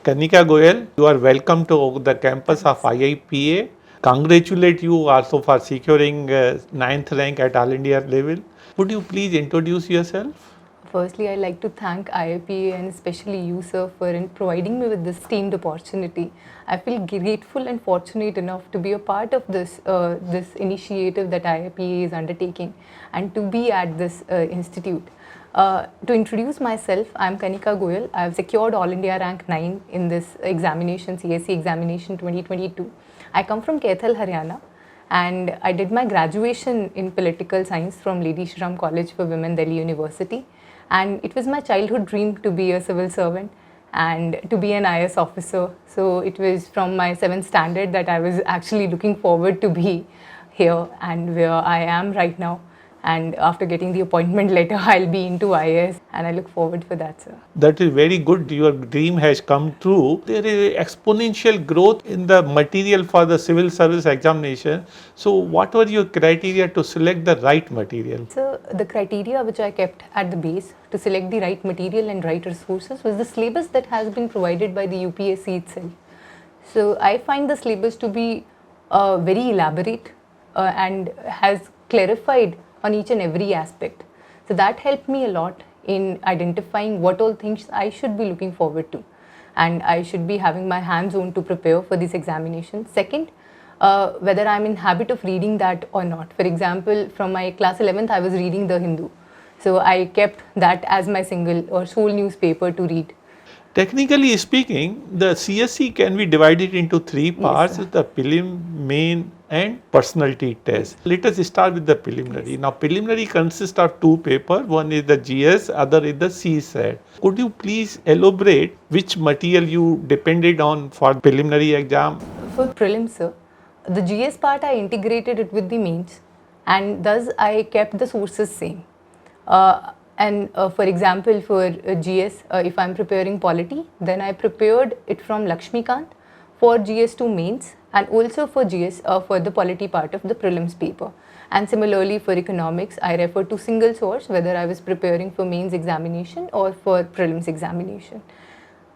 Kanika Goyal, you are welcome to the campus of IIPA. Congratulate you also for securing ninth rank at All India level. Would you please introduce yourself? Firstly, I'd like to thank IIPA and especially you, sir, for providing me with this esteemed opportunity. I feel grateful and fortunate enough to be a part of this initiative that IIPA is undertaking and to be at this institute. To introduce myself, I'm Kanika Goyal. I've secured All India rank 9 in this examination, CSE examination 2022. I come from Kaithal, Haryana, and I did my graduation in political science from Lady Shri Ram College for Women, Delhi University. And it was my childhood dream to be a civil servant and to be an IS officer. So it was from my 7th standard that I was actually looking forward to be here and where I am right now. And after getting the appointment letter, I'll be into IS, and I look forward for that, sir. That is very good. Your dream has come true. There is exponential growth in the material for the civil service examination. So what were your criteria to select the right material? So the criteria which I kept at the base to select the right material and right resources was the syllabus that has been provided by the UPSC itself. So I find the syllabus to be very elaborate and has clarified on each and every aspect. So that helped me a lot in identifying what all things I should be looking forward to, and I should be having my hands on to prepare for this examination. Second, whether I'm in habit of reading that or not. For example, from my class 11th, I was reading The Hindu. So I kept that as my single or sole newspaper to read. Technically speaking, the CSE can be divided into three parts: Yes, the prelim, main, and personality test. Let us start with the preliminary. Now, preliminary consists of two papers. One is the GS, other is the CSAT. Could you please elaborate which material you depended on for preliminary exam? For prelims, sir, the GS part I integrated it with the mains, and thus I kept the sources same. For example, for GS, if I'm preparing polity, then I prepared it from Lakshmikant for GS2 mains, and also for GS for the polity part of the prelims paper. And similarly for economics, I refer to single source whether I was preparing for mains examination or for prelims examination.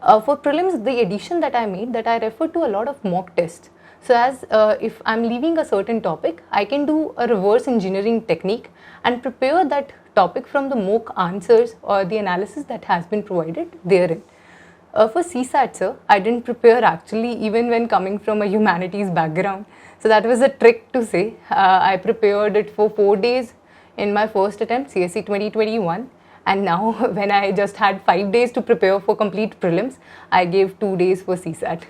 For prelims, the addition that I made, that I refer to a lot of mock tests. So as if I'm leaving a certain topic, I can do a reverse engineering technique and prepare that topic from the mock answers or the analysis that has been provided therein. For CSAT, sir, I didn't prepare actually even when coming from a humanities background. So that was a trick to say. I prepared it for 4 days in my first attempt, CSE 2021. And now when I just had 5 days to prepare for complete prelims, I gave 2 days for CSAT.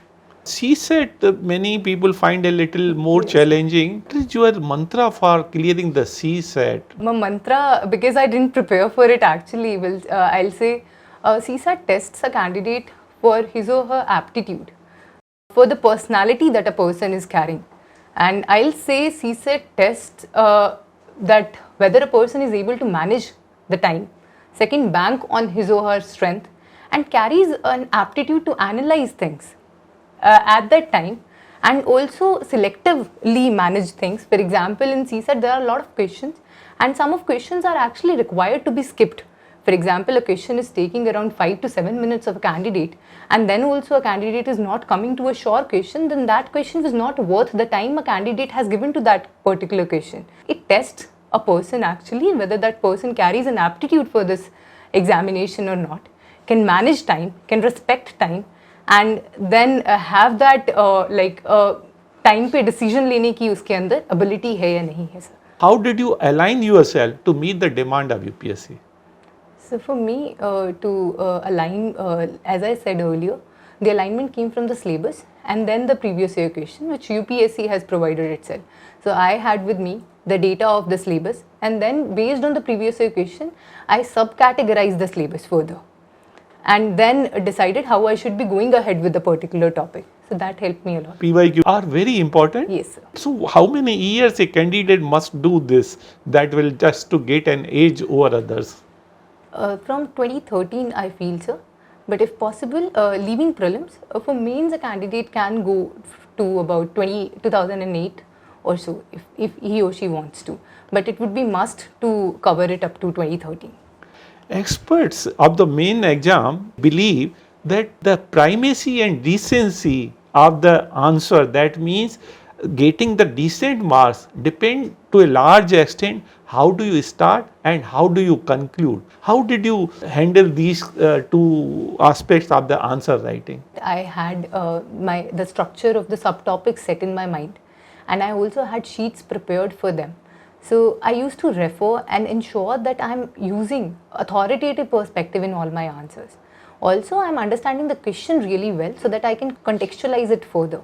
CSAT, many people find a little more challenging. What is your mantra for clearing the CSAT? My mantra, because I didn't prepare for it actually, I'll say CSAT tests a candidate for his or her aptitude, for the personality that a person is carrying. And I'll say CSAT tests that whether a person is able to manage the time, second, bank on his or her strength, and carries an aptitude to analyze things at that time, and also selectively manage things. For example, in CSAT there are a lot of questions, and some of questions are actually required to be skipped. For example, a question is taking around 5 to 7 minutes of a candidate, and then also a candidate is not coming to a sure question, then that question was not worth the time a candidate has given to that particular question. It tests a person actually whether that person carries an aptitude for this examination or not, can manage time, can respect time, and then have that time पे decision लेने की उसके अंदर ability है या नहीं है, sir. How did you align yourself to meet the demand of UPSC? So for me to align, as I said earlier, the alignment came from the syllabus and then the previous year question which UPSC has provided itself. So I had with me the data of the syllabus, and then based on the previous year question, I sub-categorized the syllabus further, and then decided how I should be going ahead with the particular topic. So that helped me a lot. PYQ are very important. Yes, sir. So how many years a candidate must do this that will just to get an edge over others? From 2013, I feel, sir. But if possible, leaving prelims, for mains a candidate can go to about 2008 or so if he or she wants to. But it would be must to cover it up to 2013. Experts of the main exam believe that the primacy and decency of the answer, that means getting the decent marks, depend to a large extent how do you start and how do you conclude. How did you handle these two aspects of the answer writing? I had the structure of the subtopics set in my mind, and I also had sheets prepared for them. So I used to refer and ensure that I'm using authoritative perspective in all my answers. Also, I'm understanding the question really well so that I can contextualize it further.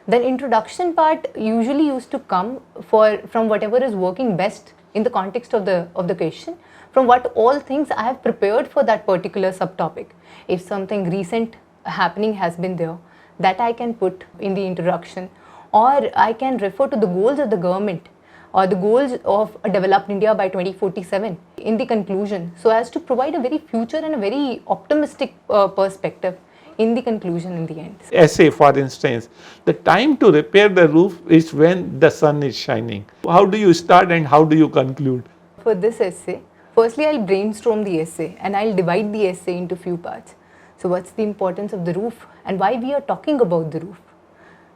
The introduction part usually used to come from whatever is working best in the context of the question, from what all things I have prepared for that particular subtopic. If something recent happening has been there, that I can put in the introduction, or I can refer to the goals of the government or the goals of a developed India by 2047 in the conclusion, so as to provide a very future and a very optimistic perspective in the conclusion in the end. Essay, for instance, the time to repair the roof is when the sun is shining. How do you start and how do you conclude? For this essay, firstly I'll brainstorm the essay and I'll divide the essay into few parts. So what's the importance of the roof and why we are talking about the roof?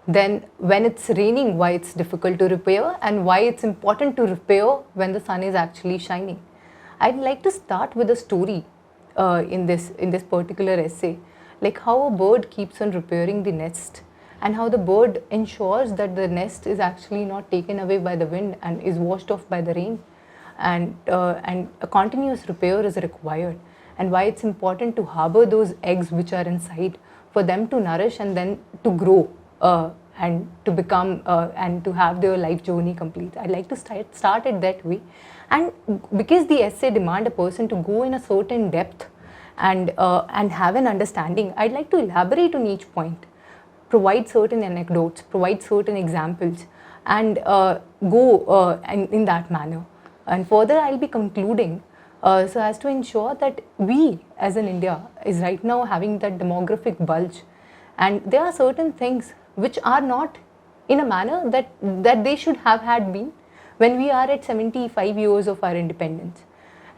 Then when it's raining, why it's difficult to repair and why it's important to repair when the sun is actually shining. I'd like to start with a story in this particular essay, like how a bird keeps on repairing the nest and how the bird ensures that the nest is actually not taken away by the wind and is washed off by the rain, and a continuous repair is required, and why it's important to harbor those eggs which are inside for them to nourish and then to grow and to become and to have their life journey complete. I'd like to start it that way, and because the essay demand a person to go in a certain depth and have an understanding, I'd like to elaborate on each point, provide certain anecdotes, provide certain examples, and go in that manner. And further, I'll be concluding so as to ensure that we as in India is right now having that demographic bulge, and there are certain things which are not in a manner that they should have had been when we are at 75 years of our independence.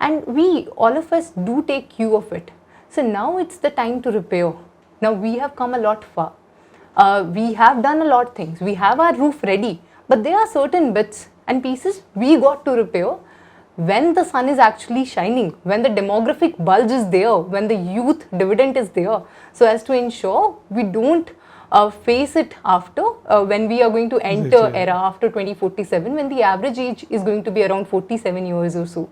And we, all of us, do take cue of it. So now it's the time to repair. Now we have come a lot far. We have done a lot of things. We have our roof ready, but there are certain bits and pieces we got to repair when the sun is actually shining, when the demographic bulge is there, when the youth dividend is there, so as to ensure we don't face it after when we are going to enter era after 2047, when the average age is going to be around 47 years or so.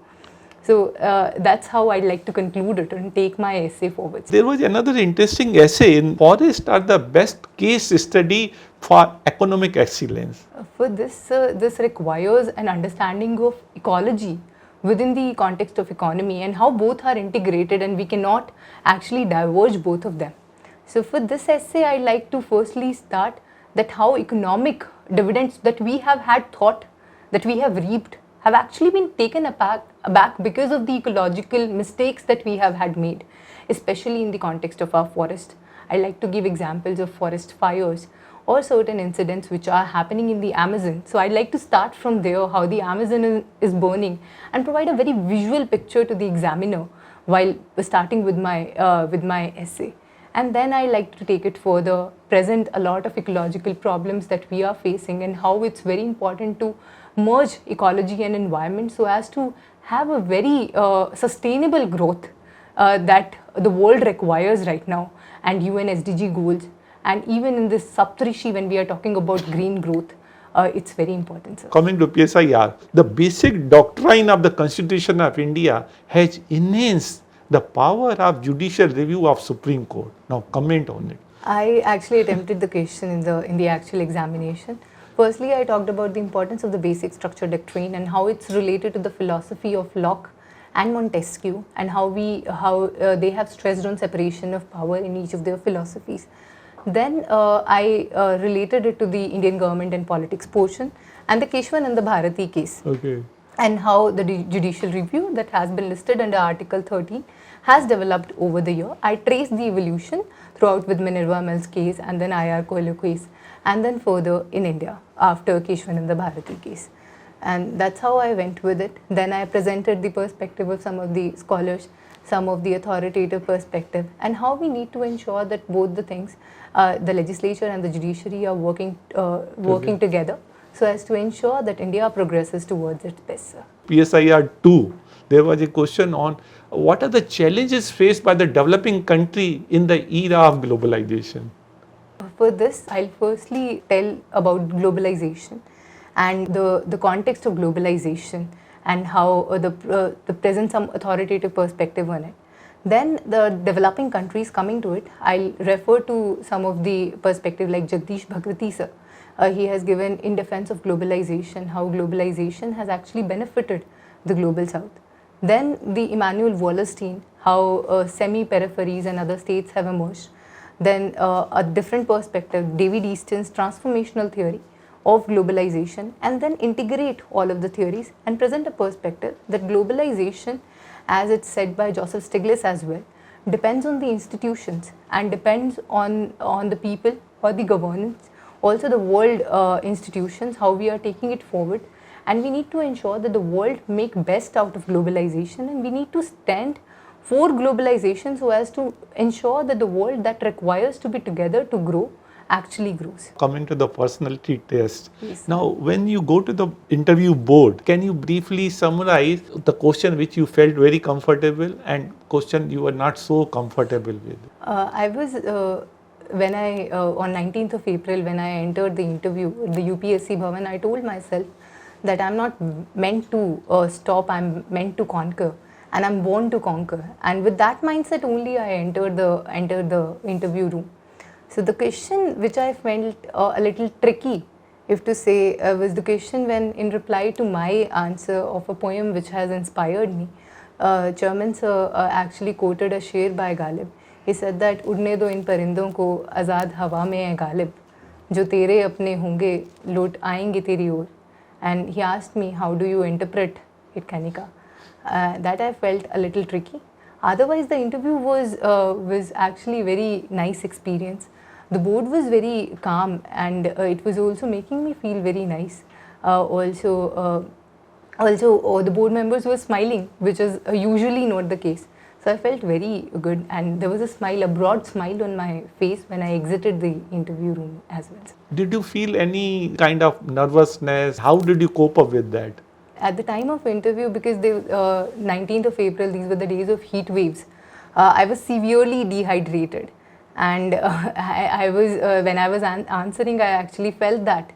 So that's how I'd like to conclude it and take my essay forward. There was another interesting essay in forests are the best case study for economic excellence. For this, this requires an understanding of ecology within the context of economy and how both are integrated, and we cannot actually diverge both of them. So for this essay, I'd like to firstly start that how economic dividends that we have had thought, that we have reaped, have actually been taken aback because of the ecological mistakes that we have had made, especially in the context of our forest. I like to give examples of forest fires or certain incidents which are happening in the Amazon. So I'd like to start from there, how the Amazon is burning, and provide a very visual picture to the examiner while starting with my essay. And then I like to take it further, present a lot of ecological problems that we are facing and how it's very important to merge ecology and environment so as to have a very sustainable growth that the world requires right now, and UN SDG goals. And even in this Saptarishi, when we are talking about green growth, it's very important, sir. Coming to PSIR, the basic doctrine of the Constitution of India has enhanced the power of judicial review of Supreme Court. Now comment on it. I actually attempted the question in the actual examination. Firstly, I talked about the importance of the basic structure doctrine and how it's related to the philosophy of Locke and Montesquieu, and how they have stressed on separation of power in each of their philosophies. Then I related it to the Indian government and politics portion and the Keshwananda Bharati case. Okay. And how the judicial review that has been listed under Article 13 has developed over the year. I traced the evolution throughout with Minerva Mills case and then IR Coelho case, and then further in India after Keshwananda Bharati case. And that's how I went with it. Then I presented the perspective of some of the scholars, some of the authoritative perspective, and how we need to ensure that both the things, the legislature and the judiciary, are working together so as to ensure that India progresses towards its best. Sir. PSIR 2, there was a question on what are the challenges faced by the developing country in the era of globalization? For this, I'll firstly tell about globalization and the context of globalization and how the present some authoritative perspective on it. Then the developing countries coming to it, I'll refer to some of the perspective like Jagdish Bhagwati sir. He has given in defense of globalization, how globalization has actually benefited the global south. Then the Emmanuel Wallerstein, how semi-peripheries and other states have emerged. Then a different perspective, David Easton's transformational theory of globalization, and then integrate all of the theories and present a perspective that globalization, as it's said by Joseph Stiglitz as well, depends on the institutions and depends on the people or the governance, also the world institutions, how we are taking it forward. And we need to ensure that the world make best out of globalization, and we need to stand for globalization so as to ensure that the world that requires to be together to grow actually grows. Coming to the personality test. Yes. Now, when you go to the interview board, can you briefly summarize the question which you felt very comfortable and question you were not so comfortable with? I was when I on 19th of April when I entered the interview at the UPSC Bhavan, I told myself that I'm not meant to stop, I'm meant to conquer, and I'm born to conquer. And with that mindset only, I entered the interview room. So the question which I felt a little tricky, if to say, was the question when, in reply to my answer of a poem which has inspired me, Chairman sir actually quoted a sher by Ghalib. He said that उड़ने दो इन परिंदों को आज़ाद हवा में है गालिब, जो तेरे अपने होंगे लौट आएंगे तेरी ओर. And he asked me, how do you interpret it, Kanika? That I felt a little tricky. Otherwise, the interview was actually very nice experience. The board was very calm, and it was also making me feel very nice. Also, the board members were smiling, which is usually not the case. So I felt very good, and there was a smile, a broad smile on my face when I exited the interview room as well. Did you feel any kind of nervousness? How did you cope up with that? At the time of interview, because 19th of April, these were the days of heat waves, I was severely dehydrated. And I was when I was answering, I actually felt that.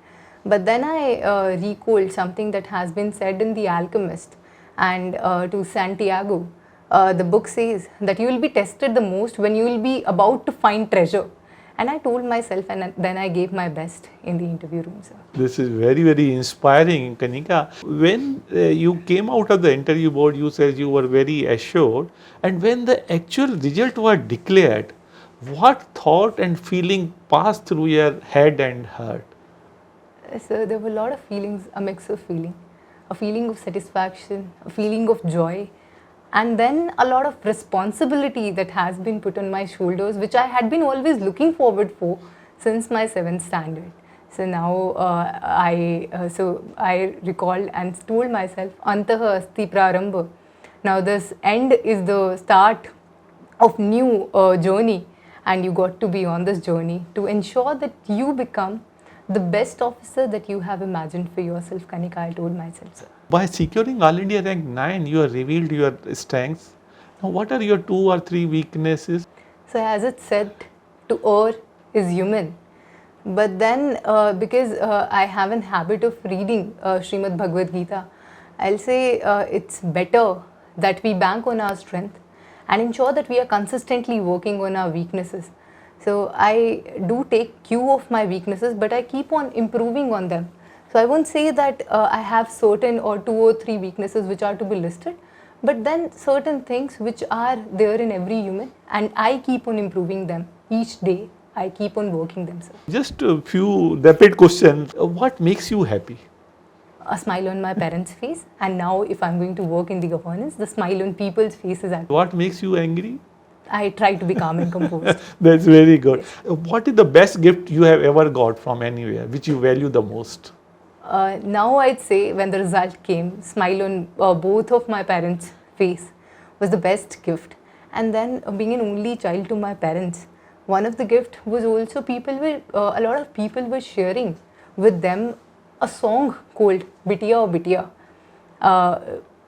But then I recalled something that has been said in The Alchemist and to Santiago. The book says that you will be tested the most when you will be about to find treasure. And I told myself, and then I gave my best in the interview room, sir. This is very, very inspiring, Kanika. When you came out of the interview board, you said you were very assured. And when the actual result was declared, what thought and feeling passed through your head and heart? So there were a lot of feelings, a mix of feeling. A feeling of satisfaction, a feeling of joy, and then a lot of responsibility that has been put on my shoulders, which I had been always looking forward for since my 7th standard. So now I recalled and told myself, Antaha asti prarambha. Now this end is the start of new journey, and you got to be on this journey to ensure that you become the best officer that you have imagined for yourself, Kanika, I told myself, sir. By securing All India Rank 9, you have revealed your strengths. Now, what are your 2 or 3 weaknesses? So, as it said, to err is human. But then, because I have a habit of reading Srimad Bhagavad Gita, I'll say it's better that we bank on our strength and ensure that we are consistently working on our weaknesses. So I do take cue of my weaknesses, but I keep on improving on them. So I won't say that I have certain or 2 or 3 weaknesses which are to be listed, but then certain things which are there in every human, and I keep on improving them each day. I keep on working them, sir. Just a few rapid questions. What makes you happy? A smile on my parents' face, and now if I'm going to work in the governance, the smile on people's faces. What makes you angry? I try to be calm and composed. That's very good. What is the best gift you have ever got from anywhere, which you value the most? Now I'd say when the result came, smile on both of my parents' face was the best gift. And then being an only child to my parents, one of the gift was also a lot of people were sharing with them a song called Bitiya or Bitiya.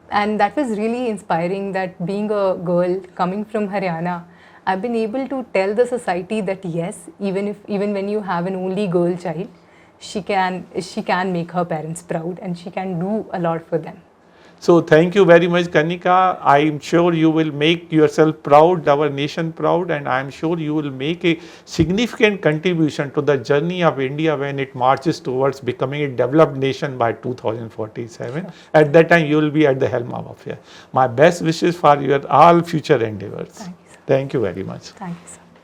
And that was really inspiring, that being a girl coming from Haryana, I've been able to tell the society that yes, even when you have an only girl child, she can make her parents proud and she can do a lot for them. So thank you very much, Kanika. I am sure you will make yourself proud, our nation proud, and I am sure you will make a significant contribution to the journey of India when it marches towards becoming a developed nation by 2047. At that time, you will be at the helm of affairs. My best wishes for your all future endeavors. Thank you, sir. Thank you very much. Thank you, sir.